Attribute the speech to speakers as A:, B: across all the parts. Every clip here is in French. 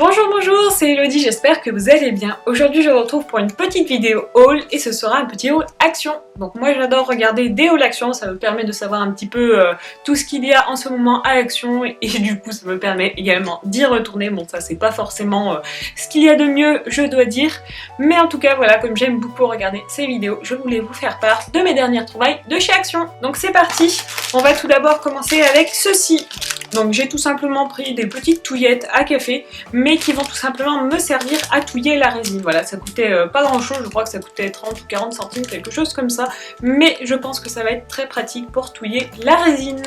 A: Bonjour, bonjour, c'est Elodie, j'espère que vous allez bien. Aujourd'hui je vous retrouve pour une petite vidéo haul et ce sera un petit haul action. Donc moi j'adore regarder des hauls action, ça me permet de savoir un petit peu tout ce qu'il y a en ce moment à action et du coup ça me permet également d'y retourner. Bon ça c'est pas forcément ce qu'il y a de mieux je dois dire, mais en tout cas voilà, comme j'aime beaucoup regarder ces vidéos, je voulais vous faire part de mes dernières trouvailles de chez Action. Donc c'est parti, on va tout d'abord commencer avec ceci. Donc j'ai tout simplement pris des petites touillettes à café, mais qui vont tout simplement me servir à touiller la résine. Voilà, ça coûtait pas grand chose, je crois que ça coûtait 30 ou 40 centimes, quelque chose comme ça, mais je pense que ça va être très pratique pour touiller la résine.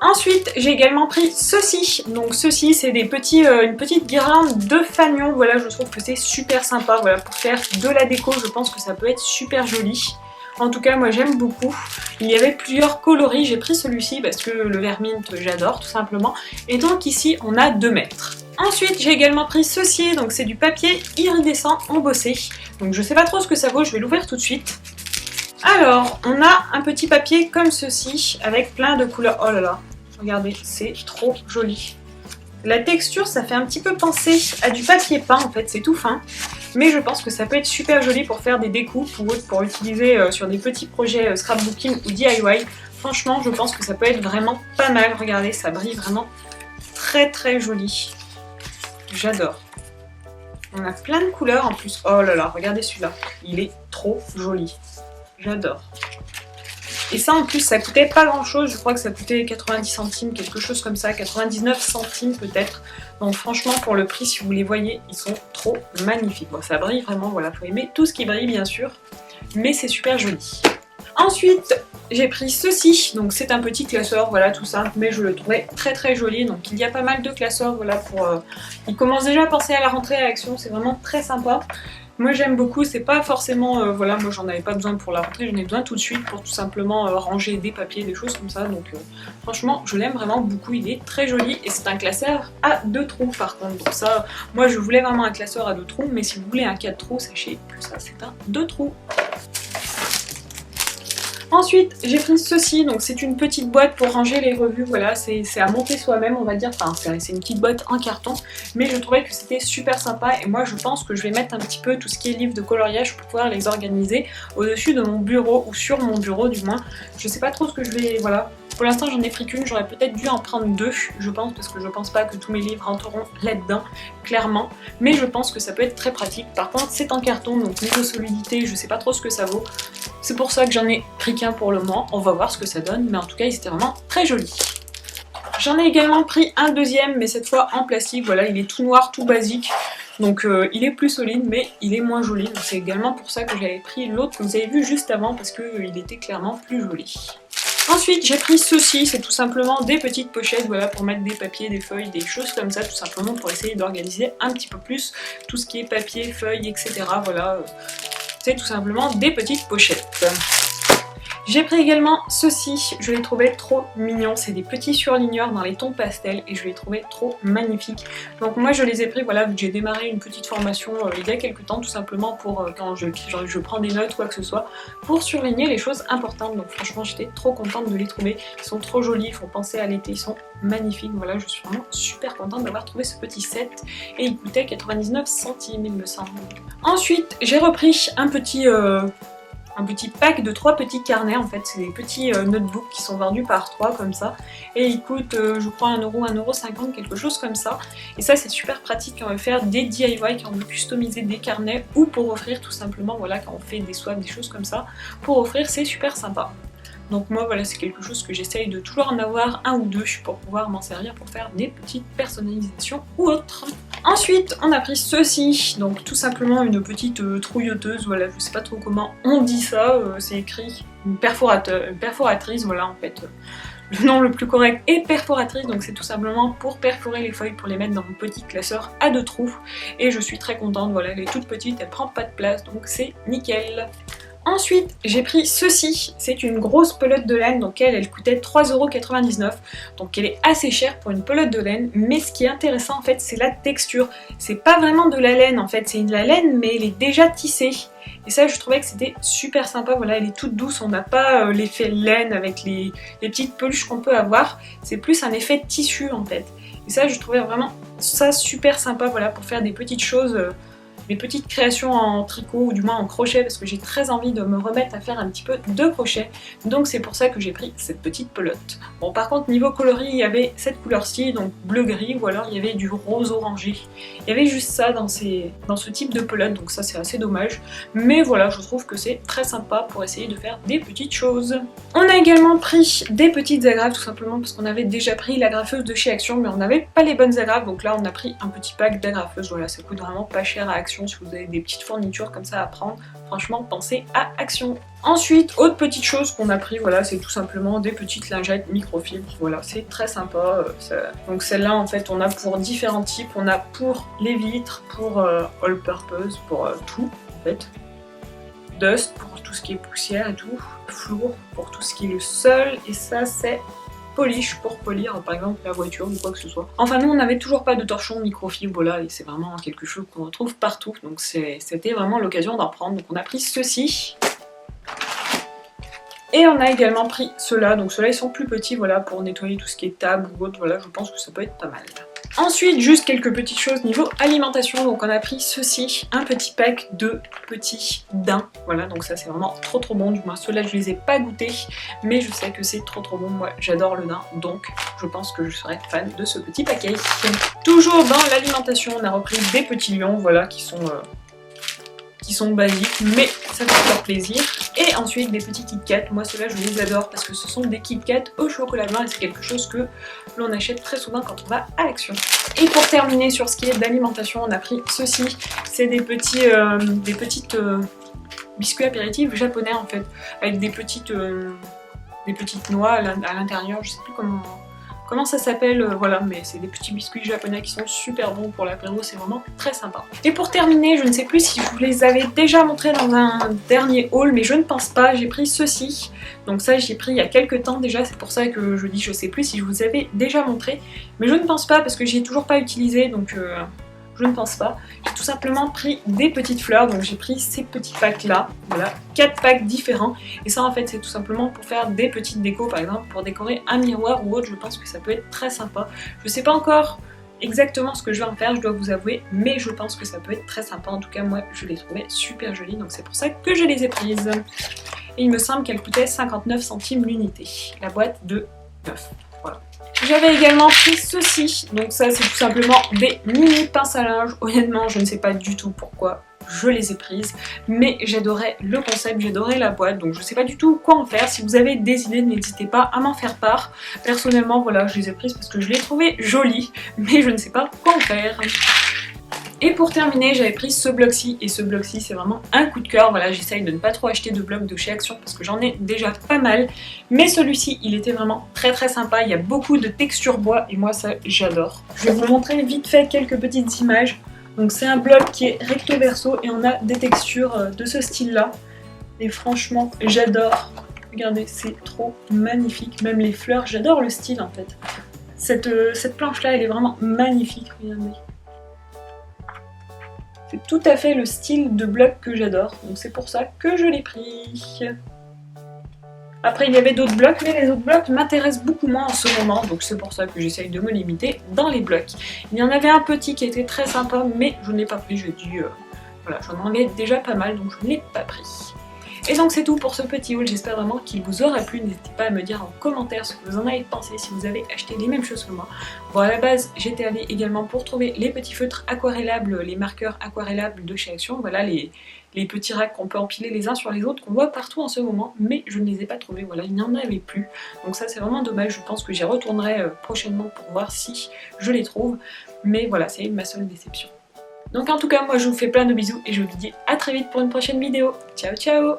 A: Ensuite, j'ai également pris ceci. Donc ceci, c'est des une petite guirlande de fanion. Voilà, je trouve que c'est super sympa. Voilà, pour faire de la déco, je pense que ça peut être super joli. En tout cas, moi j'aime beaucoup. Il y avait plusieurs coloris, j'ai pris celui-ci parce que le vermint, j'adore tout simplement. Et donc ici, on a 2 mètres. Ensuite, j'ai également pris ceci, donc c'est du papier iridescent embossé. Donc je sais pas trop ce que ça vaut, je vais l'ouvrir tout de suite. Alors, on a un petit papier comme ceci, avec plein de couleurs. Oh là là, regardez, c'est trop joli. La texture, ça fait un petit peu penser à du papier peint en fait, c'est tout fin. Mais je pense que ça peut être super joli pour faire des découpes ou pour utiliser sur des petits projets scrapbooking ou DIY. Franchement, je pense que ça peut être vraiment pas mal. Regardez, ça brille vraiment très très joli. J'adore. On a plein de couleurs en plus. Oh là là, regardez celui-là. Il est trop joli. J'adore. Et ça en plus, ça coûtait pas grand chose. Je crois que ça coûtait 90 centimes, quelque chose comme ça. 99 centimes peut-être. Donc franchement, pour le prix, si vous les voyez, ils sont trop magnifiques. Bon, ça brille vraiment, voilà. Faut aimer tout ce qui brille, bien sûr. Mais c'est super joli. Ensuite, j'ai pris ceci, donc c'est un petit classeur, voilà tout simple, mais je le trouvais très très joli. Donc il y a pas mal de classeurs, voilà, pour... Ils commencent déjà à penser à la rentrée à Action, c'est vraiment très sympa. Moi j'aime beaucoup, c'est pas forcément, voilà, moi j'en avais pas besoin pour la rentrée, j'en ai besoin tout de suite pour tout simplement ranger des papiers, des choses comme ça. Donc franchement, je l'aime vraiment beaucoup, il est très joli et c'est un classeur à 2 trous par contre. Donc ça, moi je voulais vraiment un classeur à 2 trous, mais si vous voulez un 4 trous, sachez que ça c'est un 2 trous. Ensuite, j'ai pris ceci, donc c'est une petite boîte pour ranger les revues, voilà, c'est à monter soi-même, on va dire, enfin c'est une petite boîte en carton, mais je trouvais que c'était super sympa et moi je pense que je vais mettre un petit peu tout ce qui est livres de coloriage pour pouvoir les organiser au-dessus de mon bureau, ou sur mon bureau du moins. Je sais pas trop ce que je vais, voilà. Pour l'instant j'en ai pris qu'une, j'aurais peut-être dû en prendre 2, je pense, parce que je pense pas que tous mes livres rentreront là-dedans, clairement. Mais je pense que ça peut être très pratique. Par contre c'est en carton, donc niveau solidité, je sais pas trop ce que ça vaut. C'est pour ça que j'en ai pris qu'un pour le moment, on va voir ce que ça donne, mais en tout cas ils étaient vraiment très jolis. J'en ai également pris un deuxième, mais cette fois en plastique, voilà, il est tout noir, tout basique. Donc il est plus solide, mais il est moins joli. Donc c'est également pour ça que j'avais pris l'autre que vous avez vu juste avant, parce qu'il était clairement plus joli. Ensuite, j'ai pris ceci, c'est tout simplement des petites pochettes, voilà, pour mettre des papiers, des feuilles, des choses comme ça, tout simplement pour essayer d'organiser un petit peu plus tout ce qui est papier, feuilles, etc. Voilà, c'est tout simplement des petites pochettes. J'ai pris également ceci, je les trouvais trop mignons, c'est des petits surligneurs dans les tons pastels et je les trouvais trop magnifiques. Donc moi je les ai pris, voilà, vu que j'ai démarré une petite formation il y a quelques temps, tout simplement pour quand je prends des notes, quoi que ce soit, pour surligner les choses importantes. Donc franchement j'étais trop contente de les trouver, ils sont trop jolis, ils font penser à l'été, ils sont magnifiques. Voilà, je suis vraiment super contente d'avoir trouvé ce petit set et il coûtait 99 centimes il me semble. Ensuite j'ai repris un petit pack de 3 petits carnets, en fait c'est des petits notebooks qui sont vendus par 3 comme ça et ils coûtent je crois 1€, 1,50€, quelque chose comme ça. Et ça c'est super pratique quand on veut faire des DIY, quand on veut customiser des carnets ou pour offrir tout simplement, voilà, quand on fait des swaps, des choses comme ça, pour offrir c'est super sympa. Donc moi voilà, c'est quelque chose que j'essaye de toujours en avoir 1 ou 2 pour pouvoir m'en servir pour faire des petites personnalisations ou autres. Ensuite on a pris ceci, donc tout simplement une petite trouilleuse, voilà, je sais pas trop comment on dit ça, c'est écrit une perforatrice, voilà en fait. Le nom le plus correct est perforatrice, donc c'est tout simplement pour perforer les feuilles, pour les mettre dans mon petit classeur à 2 trous. Et je suis très contente, voilà, elle est toute petite, elle prend pas de place, donc c'est nickel. Ensuite, j'ai pris ceci, c'est une grosse pelote de laine, donc elle coûtait 3,99€, donc elle est assez chère pour une pelote de laine, mais ce qui est intéressant en fait c'est la texture. C'est pas vraiment de la laine en fait, c'est de la laine mais elle est déjà tissée. Et ça je trouvais que c'était super sympa, voilà, elle est toute douce, on n'a pas l'effet laine avec les petites peluches qu'on peut avoir, c'est plus un effet tissu en fait. Et ça, je trouvais vraiment ça super sympa, voilà, pour faire des petites choses, des petites créations en tricot ou du moins en crochet, parce que j'ai très envie de me remettre à faire un petit peu de crochet. Donc c'est pour ça que j'ai pris cette petite pelote. Bon, par contre, niveau coloris, il y avait cette couleur-ci, donc bleu-gris, ou alors il y avait du rose orangé. Il y avait juste ça dans ce type de pelote, donc ça c'est assez dommage. Mais voilà, je trouve que c'est très sympa pour essayer de faire des petites choses. On a également pris des petites agrafes, tout simplement parce qu'on avait déjà pris l'agrafeuse de chez Action, mais on n'avait pas les bonnes agrafes, donc là on a pris un petit pack d'agrafeuses. Voilà, ça coûte vraiment pas cher à Action. Si vous avez des petites fournitures comme ça à prendre, franchement pensez à Action. Ensuite, autre petite chose qu'on a pris, voilà, c'est tout simplement des petites lingettes microfibres. Voilà, c'est très sympa. Donc celle-là, en fait, on a pour différents types. On a pour les vitres, pour all purpose, pour tout, en fait. Dust, pour tout ce qui est poussière et tout. Flour, pour tout ce qui est le sol. Et ça, c'est polish pour polir par exemple la voiture ou quoi que ce soit. Enfin nous on n'avait toujours pas de torchon microfibre, voilà, et c'est vraiment quelque chose qu'on retrouve partout, donc c'était vraiment l'occasion d'en prendre. Donc on a pris ceci. Et on a également pris ceux-là, donc ceux-là ils sont plus petits, voilà, pour nettoyer tout ce qui est table ou autre, voilà, je pense que ça peut être pas mal. Ensuite, juste quelques petites choses niveau alimentation, donc on a pris ceci, un petit pack de petits daims, voilà, donc ça c'est vraiment trop bon, du moins ceux-là je les ai pas goûtés, mais je sais que c'est trop bon, moi j'adore le daim, donc je pense que je serai fan de ce petit paquet. Toujours dans l'alimentation, on a repris des petits lions, voilà, qui sont basiques, mais ça fait leur plaisir. Et ensuite des petits Kit Kat, moi ceux-là je les adore parce que ce sont des Kit Kat au chocolat blanc et c'est quelque chose que l'on achète très souvent quand on va à Action. Et pour terminer sur ce qui est d'alimentation, on a pris ceci, c'est des petites biscuits apéritifs japonais en fait, avec des petites noix à l'intérieur, je sais plus comment ça s'appelle, voilà, mais c'est des petits biscuits japonais qui sont super bons pour l'apéro, c'est vraiment très sympa. Et pour terminer, je ne sais plus si je vous les avais déjà montrés dans un dernier haul, mais je ne pense pas, j'ai pris ceci. Donc ça j'ai pris il y a quelques temps déjà, c'est pour ça que je dis je sais plus si je vous avais déjà montré, mais je ne pense pas parce que j'ai toujours pas utilisé, donc je ne pense pas. J'ai tout simplement pris des petites fleurs, donc j'ai pris ces petits packs là, voilà, 4 packs différents. Et ça en fait c'est tout simplement pour faire des petites décos, par exemple pour décorer un miroir ou autre, je pense que ça peut être très sympa. Je sais pas encore exactement ce que je vais en faire, je dois vous avouer, mais je pense que ça peut être très sympa. En tout cas moi je les trouvais super jolies, donc c'est pour ça que je les ai prises. Et il me semble qu'elles coûtaient 59 centimes l'unité, la boîte de 9. Voilà. J'avais également pris ceci, donc ça c'est tout simplement des mini pinces à linge. Honnêtement je ne sais pas du tout pourquoi je les ai prises, mais j'adorais le concept, j'adorais la boîte, donc je ne sais pas du tout quoi en faire. Si vous avez des idées, n'hésitez pas à m'en faire part. Personnellement voilà, je les ai prises parce que je les trouvais jolies, mais je ne sais pas quoi en faire. Et pour terminer, j'avais pris ce bloc-ci, et ce bloc-ci c'est vraiment un coup de cœur. Voilà, j'essaye de ne pas trop acheter de blocs de chez Action parce que j'en ai déjà pas mal, mais celui-ci il était vraiment très sympa. Il y a beaucoup de texture bois et moi ça j'adore. Je vais vous montrer vite fait quelques petites images. Donc c'est un bloc qui est recto verso et on a des textures de ce style là, et franchement j'adore. Regardez, c'est trop magnifique, même les fleurs, j'adore le style en fait. Cette planche là elle est vraiment magnifique, regardez. C'est tout à fait le style de bloc que j'adore, donc c'est pour ça que je l'ai pris. Après il y avait d'autres blocs, mais les autres blocs m'intéressent beaucoup moins en ce moment, donc c'est pour ça que j'essaye de me limiter dans les blocs. Il y en avait un petit qui était très sympa, mais je ne l'ai pas pris, j'ai dit, voilà, j'en avais déjà pas mal, donc je ne l'ai pas pris. Et donc c'est tout pour ce petit haul, j'espère vraiment qu'il vous aura plu. N'hésitez pas à me dire en commentaire ce que vous en avez pensé, si vous avez acheté les mêmes choses que moi. Bon, à la base j'étais allée également pour trouver les petits feutres aquarellables, les marqueurs aquarellables de chez Action, voilà les petits racks qu'on peut empiler les uns sur les autres, qu'on voit partout en ce moment, mais je ne les ai pas trouvés, voilà, il n'y en avait plus. Donc ça c'est vraiment dommage, je pense que j'y retournerai prochainement pour voir si je les trouve, mais voilà, c'est ma seule déception. Donc en tout cas, moi je vous fais plein de bisous et je vous dis à très vite pour une prochaine vidéo. Ciao ciao!